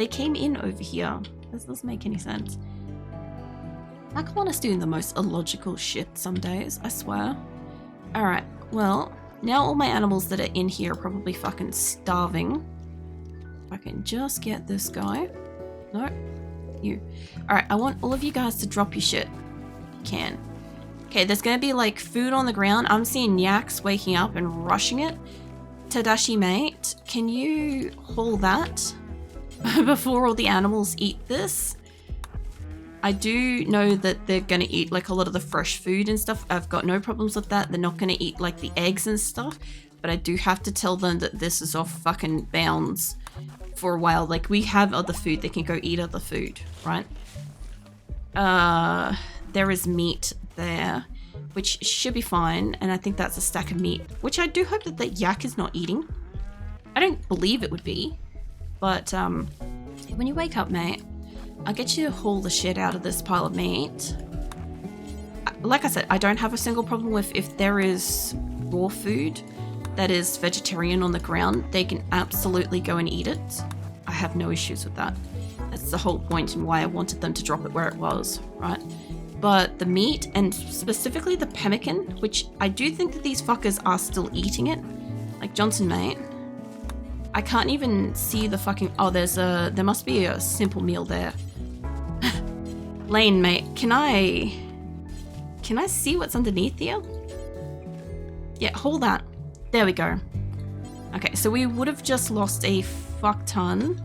They came in over here. This doesn't make any sense. Aquana's doing the most illogical shit some days, I swear. Alright, well, now all my animals that are in here are probably fucking starving. If I can just get this guy. No, you. Alright, I want all of you guys to drop your shit. You can. Okay, there's gonna be like food on the ground. I'm seeing yaks waking up and rushing it. Tadashi mate, can you haul that before all the animals eat this? I do know that they're gonna eat like a lot of the fresh food and stuff. I've got no problems with that. They're not gonna eat like the eggs and stuff, but I do have to tell them that this is off fucking bounds for a while. Like, we have other food, they can go eat other food, right? There is meat there, which should be fine, and I think that's a stack of meat, which I do hope that the yak is not eating. I don't believe it would be, but when you wake up, mate, I'll get you to haul the shit out of this pile of meat. Like I said, I don't have a single problem with if there is raw food that is vegetarian on the ground, they can absolutely go and eat it. I have no issues with that. That's the whole point and why I wanted them to drop it where it was, right? But the meat, and specifically the pemmican, which I do think that these fuckers are still eating it. Like, Johnson, mate. I can't even see the fucking... Oh, there must be a simple meal there. Lane, mate, can I see what's underneath here? Yeah, hold that. There we go. Okay, so we would have just lost a fuck ton.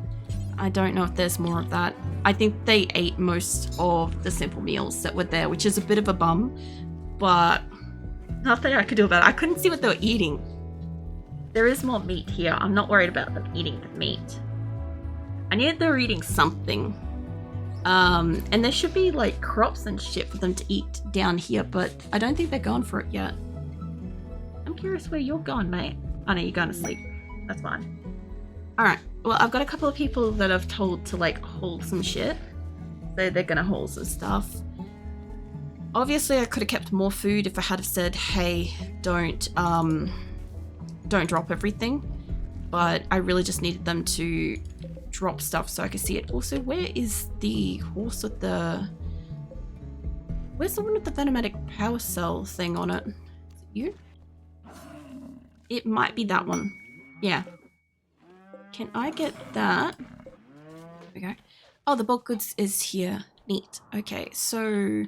I don't know if there's more of that. I think they ate most of the simple meals that were there, which is a bit of a bum, but nothing I could do about it. I couldn't see what they were eating. There is more meat here. I'm not worried about them eating the meat. I knew they were eating something. And there should be like crops and shit for them to eat down here, but I don't think they're going for it yet. I'm curious where you're going, mate. Oh no, you're going to sleep. That's fine. Alright, well, I've got a couple of people that I've told to like haul some shit. So they're gonna haul some stuff. Obviously, I could have kept more food if I had have said, hey, don't drop everything. But I really just needed them to drop stuff so I could see it. Also, where is the horse with the... Where's the one with the venomatic power cell thing on it? Is it you? It might be that one. Yeah. Can I get that? There we go. Oh, the bulk goods is here. Neat. Okay, so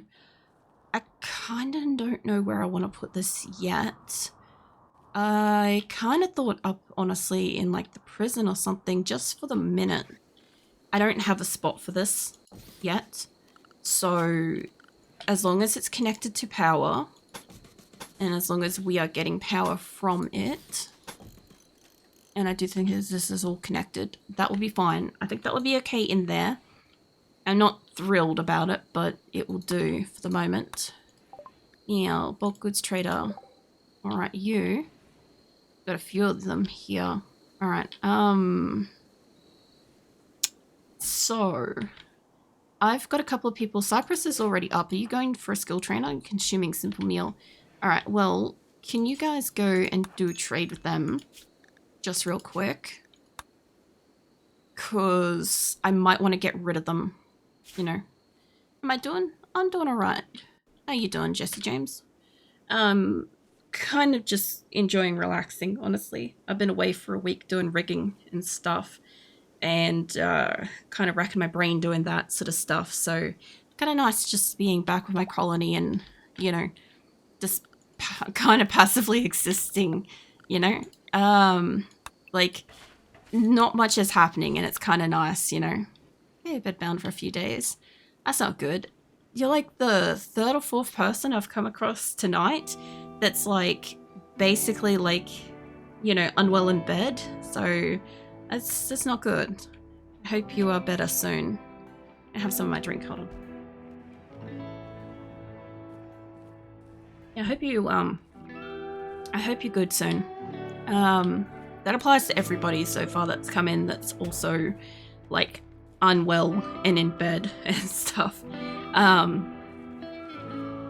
I kind of don't know where I want to put this yet. I kind of thought up, honestly, in like the prison or something, just for the minute. I don't have a spot for this yet. So as long as it's connected to power, and as long as we are getting power from it, and I do think this is all connected, that will be fine. I think that will be okay in there. I'm not thrilled about it, but it will do for the moment. Yeah, bulk goods trader. Alright, you. Got a few of them here. Alright, so I've got a couple of people. Cypress is already up. Are you going for a skill trainer? I'm consuming simple meal. Alright, well, can you guys go and do a trade with them? Just real quick. Because I might want to get rid of them. You know. Am I doing? I'm doing alright. How you doing, Jesse James? Kind of just enjoying relaxing, honestly. I've been away for a week doing rigging and stuff. And kind of racking my brain doing that sort of stuff. So kind of nice just being back with my colony and, you know, just kind of passively existing, you know. Like, not much is happening and it's kind of nice, you know. Hey, bedbound for a few days. That's not good. You're like the third or fourth person I've come across tonight that's like basically like, you know, unwell in bed. So it's not good. I hope you are better soon. I have some of my drink. Hold on. Yeah, I hope you're good soon. That applies to everybody so far that's come in that's also like unwell and in bed and stuff.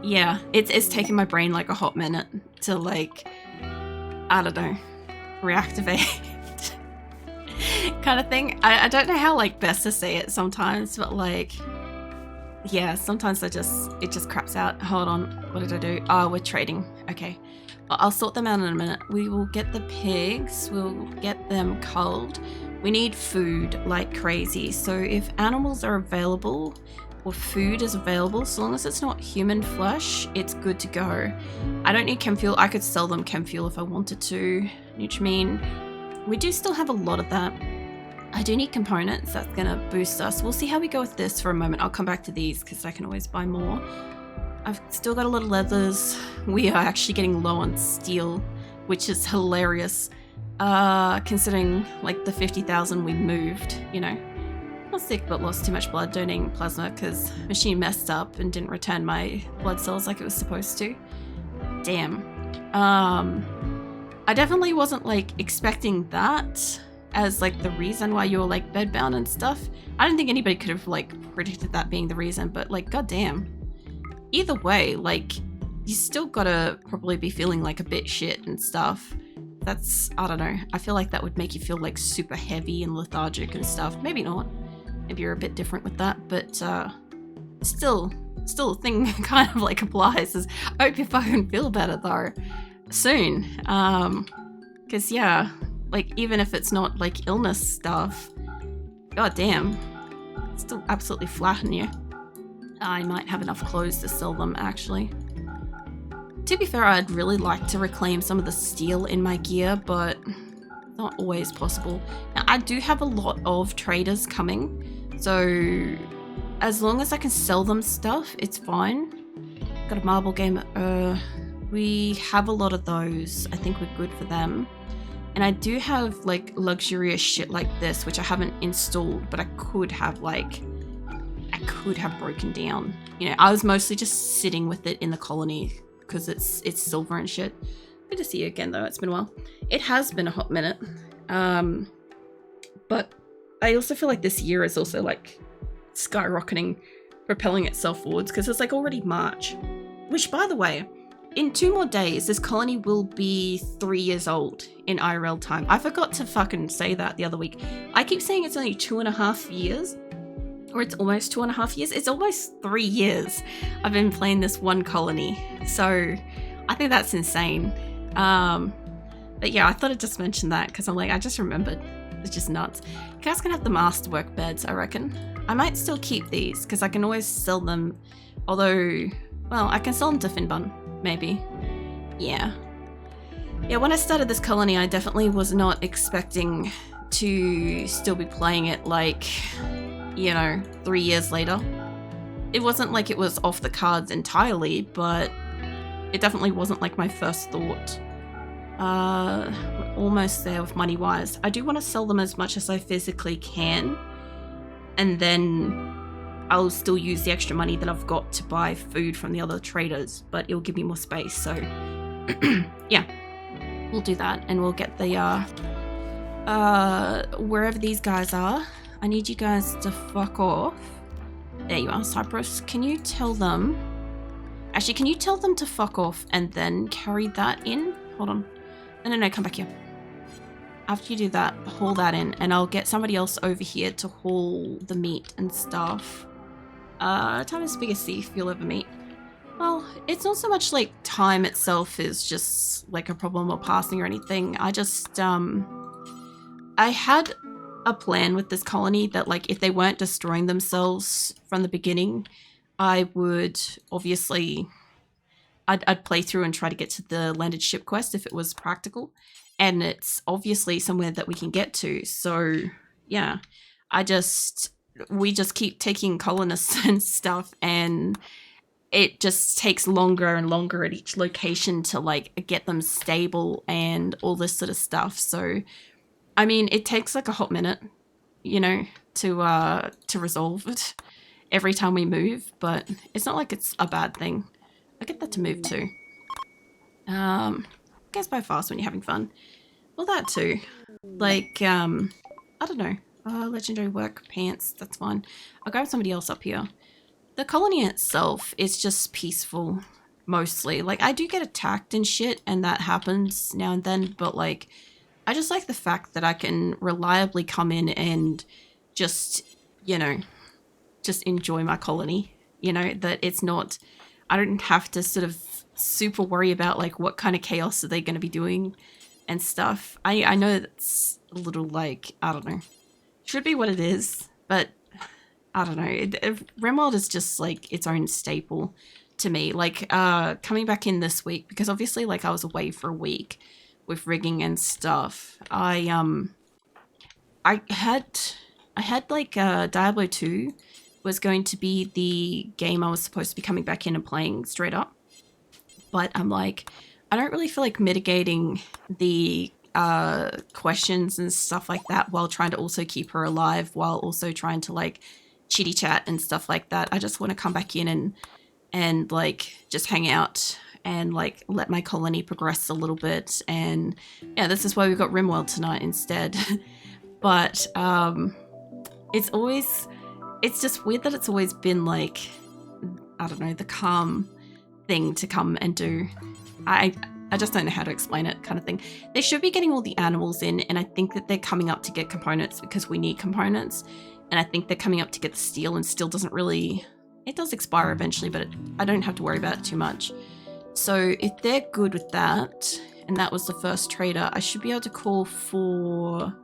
Yeah, it's taken my brain like a hot minute to like, I don't know, reactivate. kind of thing. I don't know how like best to say it sometimes, but like, yeah, sometimes it just craps out. Hold on, what did I do? Oh, we're trading. Okay, well, I'll sort them out in a minute. We will get the pigs, we'll get them culled. We need food like crazy, so if animals are available or food is available, so long as it's not human flesh, it's good to go. I don't need chem fuel. I could sell them chem fuel if I wanted to. Nutrimine, we do still have a lot of that. I do need components. That's gonna boost us. We'll see how we go with this for a moment. I'll come back to these because I can always buy more. I've still got a lot of leathers. We are actually getting low on steel, which is hilarious. Considering like the 50,000 we moved, you know. Not sick, but lost too much blood donating plasma because machine messed up and didn't return my blood cells like it was supposed to. Damn. I definitely wasn't like expecting that as like the reason why you were like bedbound and stuff. I don't think anybody could have like predicted that being the reason, but like goddamn. Either way, like you still gotta probably be feeling like a bit shit and stuff. That's, I don't know. I feel like that would make you feel like super heavy and lethargic and stuff. Maybe not. Maybe you're a bit different with that, but still the thing kind of like applies is I hope you fucking feel better though soon. Because yeah, like even if it's not like illness stuff, god damn, it's still absolutely flatten you. I might have enough clothes to sell them actually. To be fair, I'd really like to reclaim some of the steel in my gear, but not always possible. Now, I do have a lot of traders coming, so as long as I can sell them stuff, it's fine. Got a marble game. We have a lot of those. I think we're good for them. And I do have like luxurious shit like this, which I haven't installed, but I could have broken down. You know, I was mostly just sitting with it in the colony because it's silver and shit. Good to see you again though, it's been a while. It has been a hot minute. But I also feel like this year is also like skyrocketing, propelling itself forwards because it's like already March. Which by the way, in 2 more days, this colony will be 3 years old in IRL time. I forgot to fucking say that the other week. I keep saying it's only 2.5 years. Or it's almost 2.5 years. It's almost 3 years I've been playing this one colony. So I think that's insane. But yeah, I thought I'd just mention that because I'm like, I just remembered. It's just nuts. You guys can have the masterwork beds, I reckon. I might still keep these because I can always sell them. Although, well, I can sell them to Finbun, maybe. Yeah. Yeah, when I started this colony, I definitely was not expecting to still be playing it like, you know, 3 years later. It wasn't like it was off the cards entirely, but it definitely wasn't like my first thought. We're almost there with money wise. I do want to sell them as much as I physically can, and then I'll still use the extra money that I've got to buy food from the other traders, but it'll give me more space, so yeah, we'll do that, and we'll get the wherever these guys are. I need you guys to fuck off. There you are, Cyprus. Can you tell them... Actually, can you tell them to fuck off and then carry that in? Hold on. No, come back here. After you do that, haul that in, and I'll get somebody else over here to haul the meat and stuff. Time is the biggest thief you'll ever meet. Well, it's not so much like time itself is just like a problem or passing or anything. I just, I had a plan with this colony that like if they weren't destroying themselves from the beginning, I would obviously I'd play through and try to get to the landed ship quest if it was practical, and it's obviously somewhere that we can get to, so yeah, we just keep taking colonists and stuff, and it just takes longer and longer at each location to like get them stable and all this sort of stuff. So I mean, it takes like a hot minute, you know, to resolve it every time we move, but it's not like it's a bad thing. I get that to move too. Goes by fast when you're having fun. Well, that too. Like, I don't know. Legendary work pants, that's fine. I'll grab somebody else up here. The colony itself is just peaceful, mostly. Like, I do get attacked and shit, and that happens now and then, but like, I just like the fact that I can reliably come in and just, you know, just enjoy my colony. You know, that it's not, I don't have to sort of super worry about like what kind of chaos are they going to be doing and stuff. I know that's a little like, I don't know, should be what it is, but I don't know. RimWorld is just like its own staple to me. Like coming back in this week, because obviously like I was away for a week with rigging and stuff. I had like Diablo 2 was going to be the game I was supposed to be coming back in and playing straight up. But I'm like, I don't really feel like mitigating the questions and stuff like that while trying to also keep her alive, while also trying to like chitty chat and stuff like that. I just want to come back in and like just hang out and like let my colony progress a little bit. And yeah, this is why we've got RimWorld tonight instead. But it's just weird that it's always been like, I don't know, the calm thing to come and do. I just don't know how to explain it, kind of thing. They should be getting all the animals in, and I think that they're coming up to get components because we need components. And I think they're coming up to get the steel, and steel doesn't really, it does expire eventually, but I don't have to worry about it too much. So if they're good with that, and that was the first trader, I should be able to call for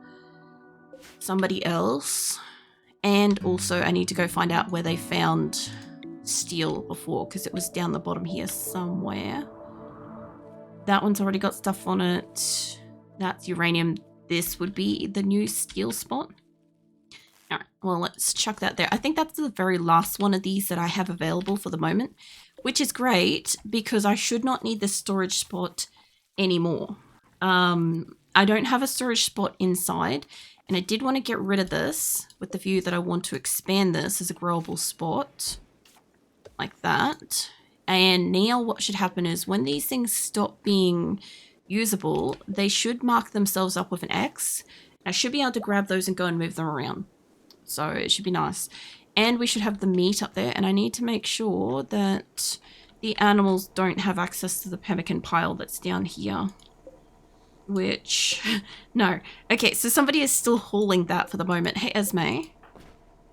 somebody else. And also I need to go find out where they found steel before, because it was down the bottom here somewhere. That one's already got stuff on it. That's uranium. This would be the new steel spot. Alright, well, let's chuck that there. I think that's the very last one of these that I have available for the moment, which is great because I should not need this storage spot anymore. I don't have a storage spot inside, and I did want to get rid of this with the view that I want to expand this as a growable spot like that. And now what should happen is when these things stop being usable, they should mark themselves up with an X. I should be able to grab those and go and move them around. So it should be nice. And we should have the meat up there, and I need to make sure that the animals don't have access to the pemmican pile that's down here. Which, no. Okay, so somebody is still hauling that for the moment. Hey, Esme.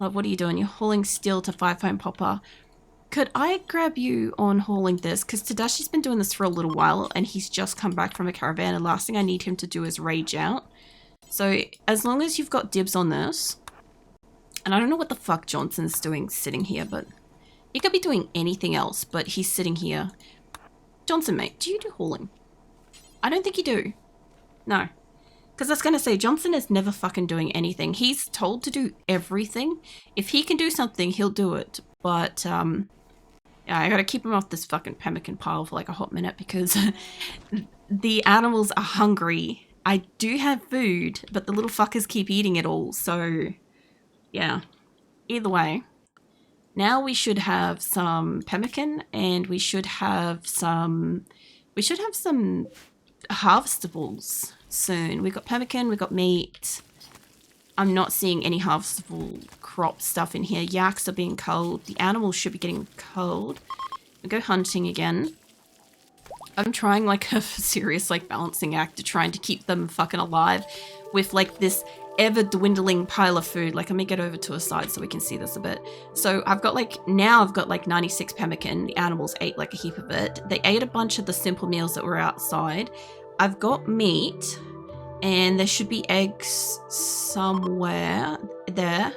Love, what are you doing? You're hauling steel to 5-foam popper. Could I grab you on hauling this? Because Tadashi's been doing this for a little while, and he's just come back from a caravan, and last thing I need him to do is rage out. So, as long as you've got dibs on this, and I don't know what the fuck Johnson's doing sitting here, but he could be doing anything else, but he's sitting here. Johnson, mate, do you do hauling? I don't think you do. No. Because I was going to say, Johnson is never fucking doing anything. He's told to do everything. If he can do something, he'll do it. But, yeah, I gotta keep him off this fucking pemmican pile for like a hot minute because the animals are hungry. I do have food, but the little fuckers keep eating it all. So, yeah. Either way. Now we should have some pemmican, and we should have some harvestables soon. We've got pemmican, we've got meat. I'm not seeing any harvestable crop stuff in here. Yaks are being culled. The animals should be getting culled. We go hunting again. I'm trying like a serious like balancing act to trying to keep them fucking alive with like this ever dwindling pile of food. Like, let me get over to a side so we can see this a bit. So I've got like 96 pemmican. The animals ate like a heap of it. They ate a bunch of the simple meals that were outside. I've got meat. And there should be eggs somewhere there.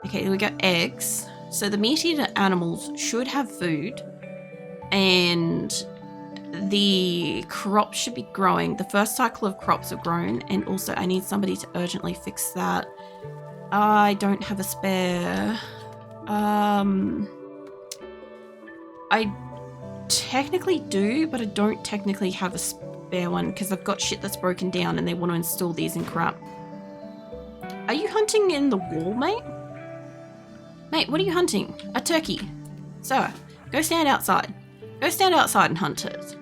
Okay, we got eggs. So the meat-eater animals should have food. And the crops should be growing. The first cycle of crops have grown. And also I need somebody to urgently fix that. I don't have a spare. I technically do, but I don't technically have a spare one because I've got shit that's broken down and they want to install these and crap. Are you hunting in the wall, mate? Mate, what are you hunting? A turkey. So, go stand outside. Go stand outside and hunt it.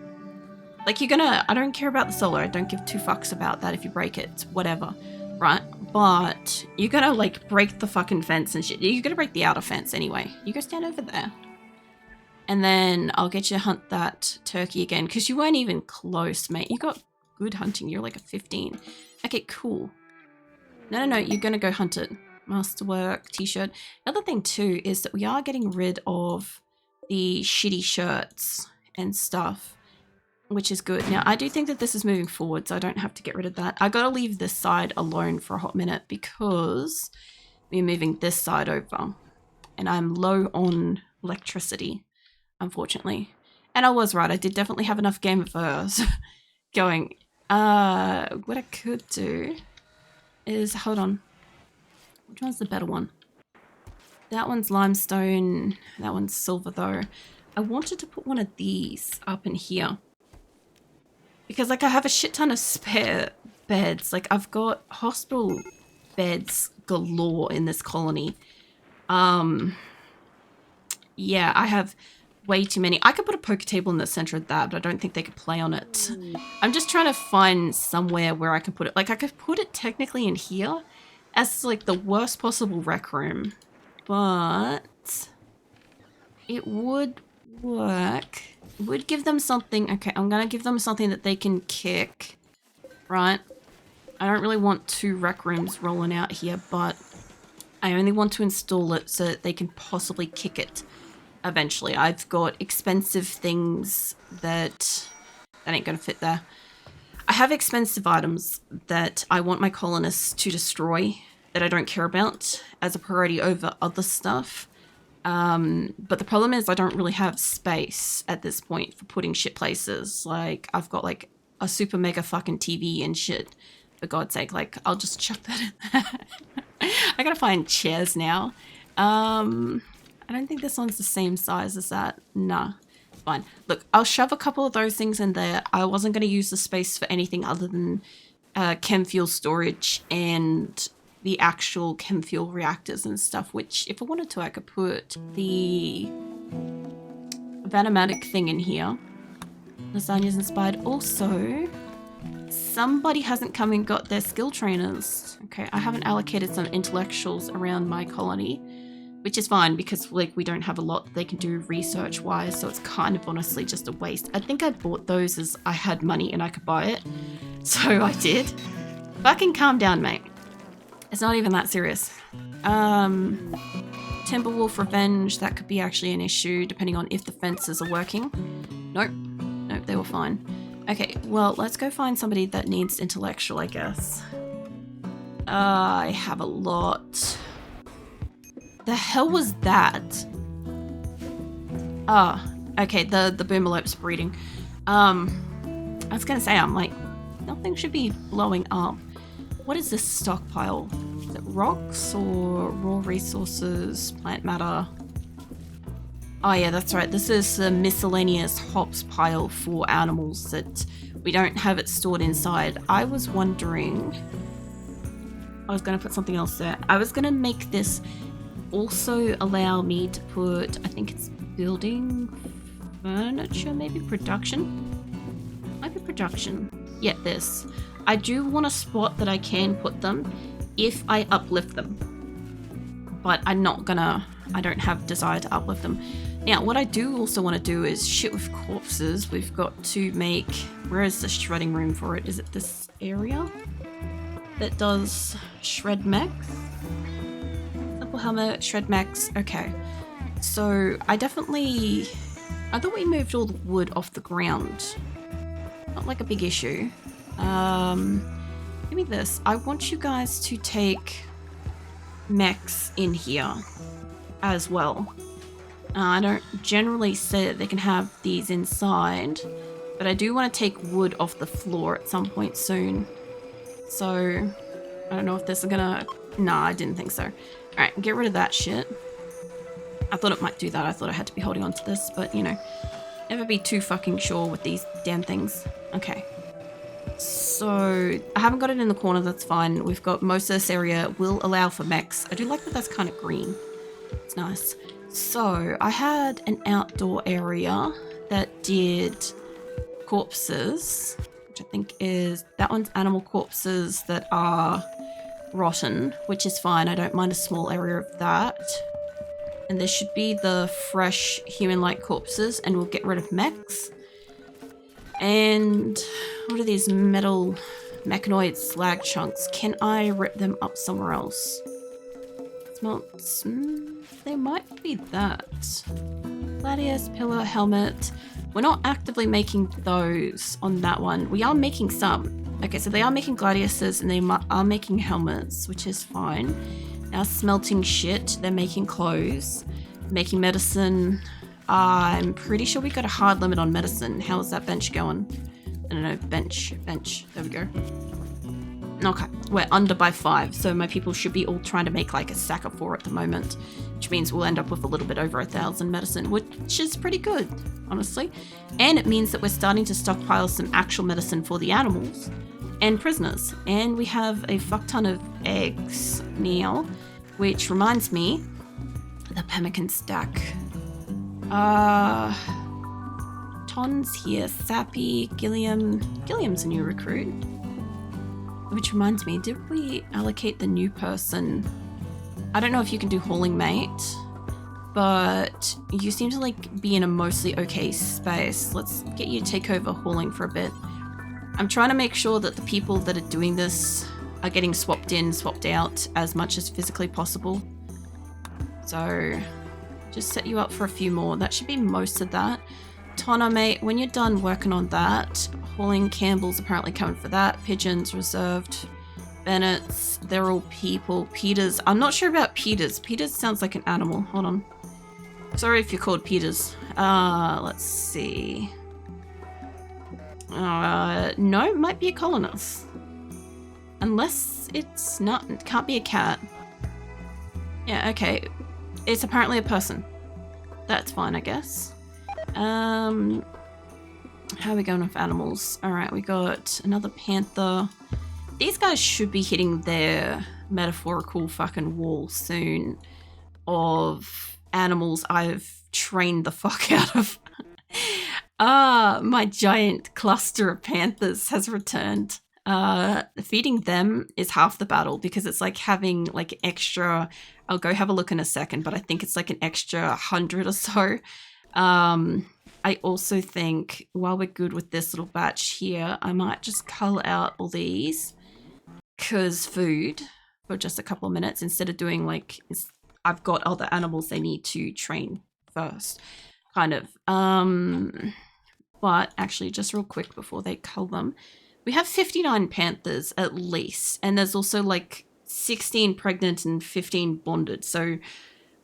Like, you're gonna... I don't care about the solar. I don't give two fucks about that if you break it. Whatever. Right? But you're gonna, like, break the fucking fence and shit. You're gonna break the outer fence anyway. You go stand over there. And then I'll get you to hunt that turkey again. Because you weren't even close, mate. You got good hunting. You're like a 15. Okay, cool. No, you're gonna go hunt it. Masterwork, t-shirt. Another thing too is that we are getting rid of the shitty shirts and stuff, which is good. Now, I do think that this is moving forward, so I don't have to get rid of that. I gotta leave this side alone for a hot minute because we're moving this side over. And I'm low on electricity, unfortunately. And I was right, I did definitely have enough Game of Thrones going. What I could do is, hold on. Which one's the better one? That one's limestone, that one's silver though. I wanted to put one of these up in here. Because like I have a shit ton of spare beds. Like I've got hospital beds galore in this colony. Yeah, I have way too many. I could put a poker table in the center of that, but I don't think they could play on it. I'm just trying to find somewhere where I can put it. Like I could put it technically in here as like the worst possible rec room, but it would work. It would give them something. Okay, I'm gonna give them something that they can kick, right? I don't really want 2 rec rooms rolling out here, but I only want to install it so that they can possibly kick it eventually. I've got expensive things that ain't gonna fit there. I have expensive items that I want my colonists to destroy that I don't care about as a priority over other stuff. But the problem is I don't really have space at this point for putting shit places. Like I've got like a super mega fucking TV and shit. For God's sake, like I'll just chuck that in there. I gotta find chairs now. I don't think this one's the same size as that. Nah, fine. Look, I'll shove a couple of those things in there. I wasn't gonna use the space for anything other than chem fuel storage and the actual chem fuel reactors and stuff, which if I wanted to, I could put the Vanomatic thing in here. Lasagna's inspired. Also, somebody hasn't come and got their skill trainers. Okay, I haven't allocated some intellectuals around my colony, which is fine because like we don't have a lot they can do research wise, so it's kind of honestly just a waste. I think I bought those as I had money and I could buy it, so I did. Fucking calm down, mate. It's not even that serious. Timberwolf Revenge, that could be actually an issue depending on if the fences are working. Nope, they were fine. Okay, well, let's go find somebody that needs intellectual, I guess. I have a lot. The hell was that? Ah, okay, the boomerlope's breeding. I was gonna say, I'm like, nothing should be blowing up. What is this stockpile? Is it rocks or raw resources, plant matter? Oh yeah, that's right. This is the miscellaneous hops pile for animals that we don't have it stored inside. I was wondering... I was going to put something else there. I was going to make this also allow me to put, I think it's building furniture, maybe production? Might be production. Yeah, this. I do want a spot that I can put them if I uplift them. But I'm not gonna, I don't have desire to uplift them. Now, what I do also want to do is shit with corpses. We've got to make, where is the shredding room for it? Is it this area that does shred mechs? Simple helmet, shred mechs, okay. So I thought we moved all the wood off the ground. Not like a big issue. Give me this. I want you guys to take mechs in here as well. I don't generally say that they can have these inside, but I do want to take wood off the floor at some point soon. So, I don't know if this is gonna... Nah, I didn't think so. Alright, get rid of that shit. I thought it might do that. I thought I had to be holding on to this, but you know, never be too fucking sure with these damn things. Okay. So, I haven't got it in the corner, that's fine. We've got most of this area will allow for mechs. I do like that that's kind of green. It's nice. So, I had an outdoor area that did corpses, which I think is, that one's animal corpses that are rotten, which is fine. I don't mind a small area of that. And there should be the fresh human-like corpses, and we'll get rid of mechs. And what are these metal mechanoid slag chunks? Can I rip them up somewhere else? Smelts. There might be that. Gladius, pillar, helmet. We're not actively making those on that one. We are making some. Okay, so they are making gladiuses and they are making helmets, which is fine. Now smelting shit. They're making clothes. Making medicine. I'm pretty sure we got a hard limit on medicine. How is that bench going? I don't know. Bench. There we go. Okay, we're under by 5, so my people should be all trying to make like a stack of 4 at the moment, which means we'll end up with a little bit over 1,000 medicine, which is pretty good, honestly. And it means that we're starting to stockpile some actual medicine for the animals and prisoners. And we have a fuck ton of eggs now, which reminds me, the pemmican stack. Ton's here, Sappy, Gilliam's a new recruit. Which reminds me, did we allocate the new person? I don't know if you can do hauling mate, but you seem to like be in a mostly okay space. Let's get you to take over hauling for a bit. I'm trying to make sure that the people that are doing this are getting swapped in, swapped out as much as physically possible. So just set you up for a few more. That should be most of that. Tonna, mate, when you're done working on that, hauling Campbell's apparently coming for that. Pigeons reserved. Bennett's, they're all people. Peters, I'm not sure about Peters. Peters sounds like an animal. Hold on. Sorry if you're called Peters. Let's see. No, it might be a colonist. Unless it's not, it can't be a cat. Yeah, okay. It's apparently a person. That's fine, I guess. How are we going with animals? Alright, we got another panther. These guys should be hitting their metaphorical fucking wall soon of animals I've trained the fuck out of. My giant cluster of panthers has returned. Feeding them is half the battle because it's like having like extra, I'll go have a look in a second, but I think it's like an extra 100 or so. I also think while we're good with this little batch here, I might just cull out all these because food for just a couple of minutes instead of doing like, I've got other animals they need to train first, kind of. But actually just real quick before they cull them, we have 59 panthers at least, and there's also like 16 pregnant and 15 bonded. So,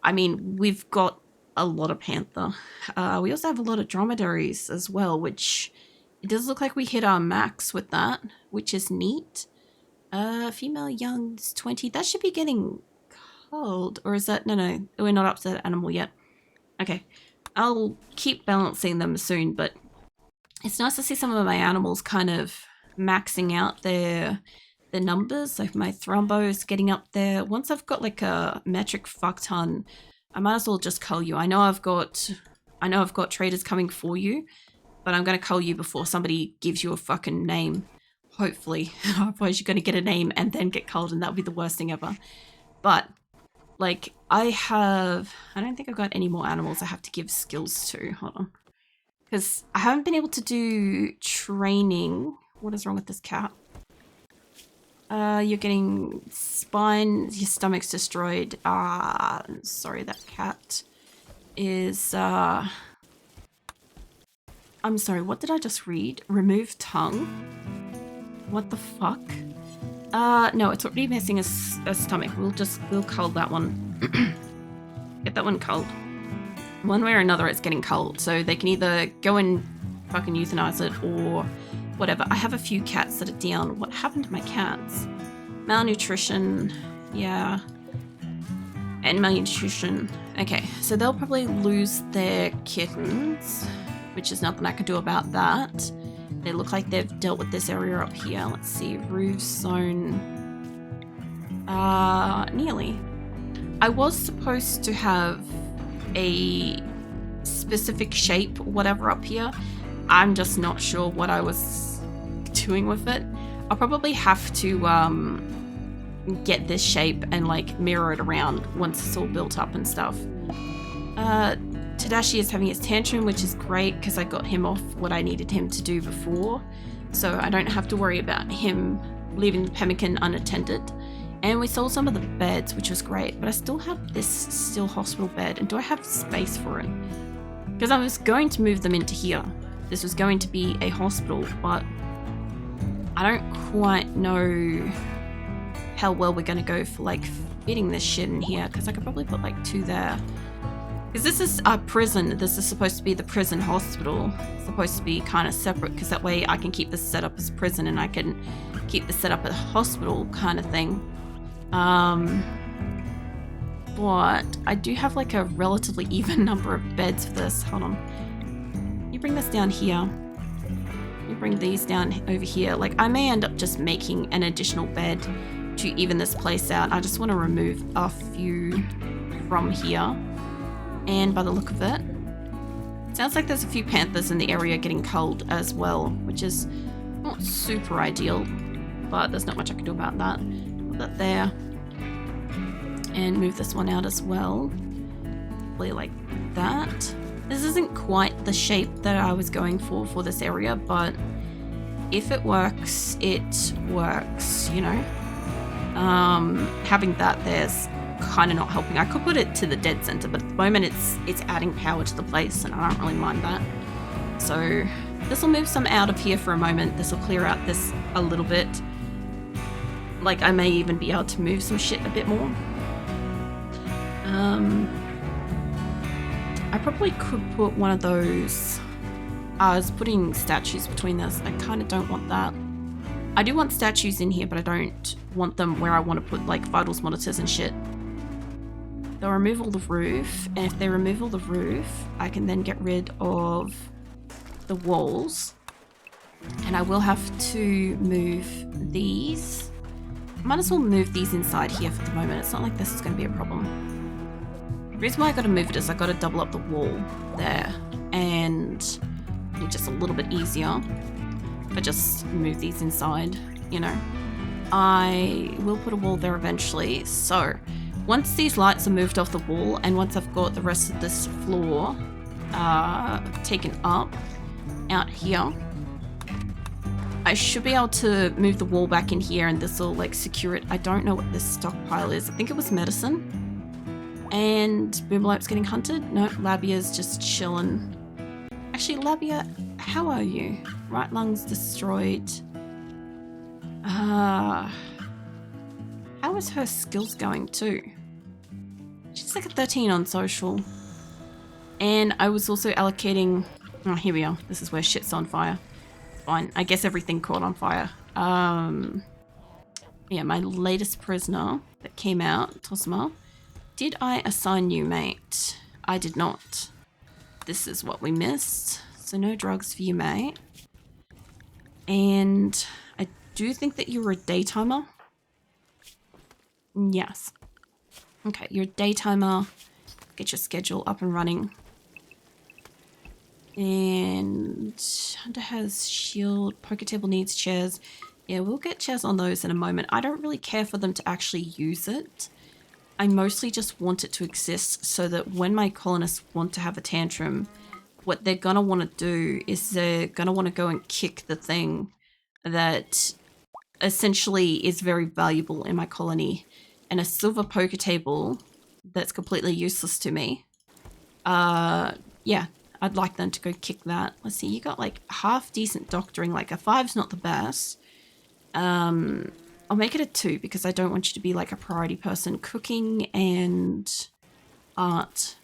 I mean, we've got a lot of panther. We also have a lot of dromedaries as well, which it does look like we hit our max with that, which is neat. Female young is 20. That should be getting cold, or is that, no, we're not up to that animal yet. Okay, I'll keep balancing them soon, but it's nice to see some of my animals kind of maxing out their numbers. Like my Thrombo's getting up there. Once I've got like a metric fuck ton, I might as well just cull you. I know I've got traders coming for you, but I'm going to cull you before somebody gives you a fucking name. Hopefully. Otherwise you're going to get a name and then get culled, and that would be the worst thing ever. But, like, I don't think I've got any more animals I have to give skills to. Hold on. Because I haven't been able to do training. What is wrong with this cat? You're getting spine, your stomach's destroyed. Sorry, that cat is, I'm sorry, what did I just read? Remove tongue? What the fuck? No, it's already missing a stomach. We'll cull that one. Get that one culled. One way or another, it's getting culled. So they can either go and fucking euthanize it or whatever. I have a few cats that are down. What happened to my cats? Malnutrition. Yeah. And malnutrition. Okay, so they'll probably lose their kittens, which is nothing I can do about that. They look like they've dealt with this area up here. Let's see. Roof zone. Nearly. I was supposed to have a specific shape, whatever, up here. I'm just not sure what I was doing with it. I'll probably have to get this shape and like mirror it around once it's all built up and stuff. Tadashi is having his tantrum, which is great because I got him off what I needed him to do before. So I don't have to worry about him leaving the pemmican unattended. And we sold some of the beds, which was great, but I still have this hospital bed. And do I have space for it? Because I was going to move them into here. This was going to be a hospital, but I don't quite know how well we're going to go for like fitting this shit in here, because I could probably put like 2 there. Because this is a prison. This is supposed to be the prison hospital. It's supposed to be kind of separate, because that way I can keep this set up as prison and I can keep this set up as hospital kind of thing. But I do have like a relatively even number of beds for this. Hold on. You bring this down here. You bring these down over here. Like, I may end up just making an additional bed to even this place out. I just want to remove a few from here. And by the look of it, sounds like there's a few panthers in the area getting culled as well, which is not super ideal, but there's not much I can do about that. Put that there. And move this one out as well. Probably like that. This isn't quite the shape that I was going for this area, but if it works, it works, you know. Having that there's kind of not helping. I could put it to the dead center, but at the moment it's adding power to the place, and I don't really mind that. So this will move some out of here for a moment. This will clear out this a little bit. Like, I may even be able to move some shit a bit more. I probably could put one of those. I was putting statues between this. I kind of don't want that. I do want statues in here, but I don't want them where I want to put like vitals monitors and shit. They'll remove all the roof, and if they remove all the roof, I can then get rid of the walls. And I will have to move these. Might as well move these inside here for the moment. It's not like this is going to be a problem. The reason why I got to move it is I got to double up the wall there, and it's just a little bit easier if I just move these inside, you know. I will put a wall there eventually. So once these lights are moved off the wall, and once I've got the rest of this floor taken up out here, I should be able to move the wall back in here, and this will like secure it. I don't know what this stockpile is. I think it was medicine. And Boomlope's getting hunted. No, Labia's just chilling. Actually, Labia, how are you? Right lung's destroyed. How is her skills going too? She's like a 13 on social. And I was also allocating... Oh, here we are. This is where shit's on fire. Fine. I guess everything caught on fire. Yeah, my latest prisoner that came out, Tosma. Did I assign you, mate? I did not. This is what we missed. So no drugs for you, mate. And I do think that you were a daytimer. Yes. Okay, you're a daytimer. Get your schedule up and running. And Hunter has shield. Poker table needs chairs. Yeah, we'll get chairs on those in a moment. I don't really care for them to actually use it. I mostly just want it to exist so that when my colonists want to have a tantrum, what they're going to want to do is they're going to want to go and kick the thing that essentially is very valuable in my colony. And a silver poker table that's completely useless to me. Yeah, I'd like them to go kick that. Let's see, you got like half decent doctoring, like a 5's not the best. I'll make it a 2 because I don't want you to be like a priority person. Cooking and art.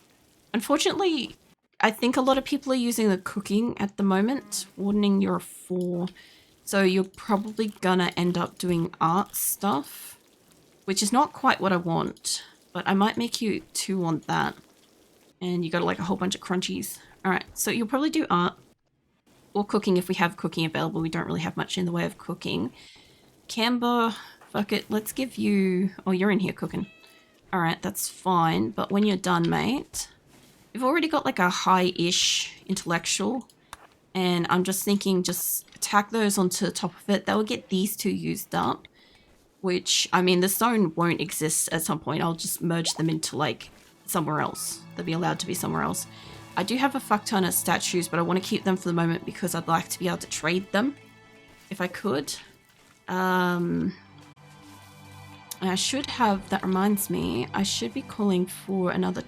Unfortunately, I think a lot of people are using the cooking at the moment. Wardening, you're a 4. So you're probably gonna end up doing art stuff, which is not quite what I want, but I might make you 2 on that. And you got like a whole bunch of crunchies. All right, so you'll probably do art or cooking if we have cooking available. We don't really have much in the way of cooking. Camber, fuck it, let's give you... Oh, you're in here cooking. All right, that's fine. But when you're done, mate, you've already got like a high-ish intellectual. And I'm just thinking just tack those onto the top of it. That will get these 2 used up. Which, I mean, the stone won't exist at some point. I'll just merge them into like somewhere else. They'll be allowed to be somewhere else. I do have a fuck ton of statues, but I want to keep them for the moment because I'd like to be able to trade them if I could. I should have, that reminds me, I should be calling for another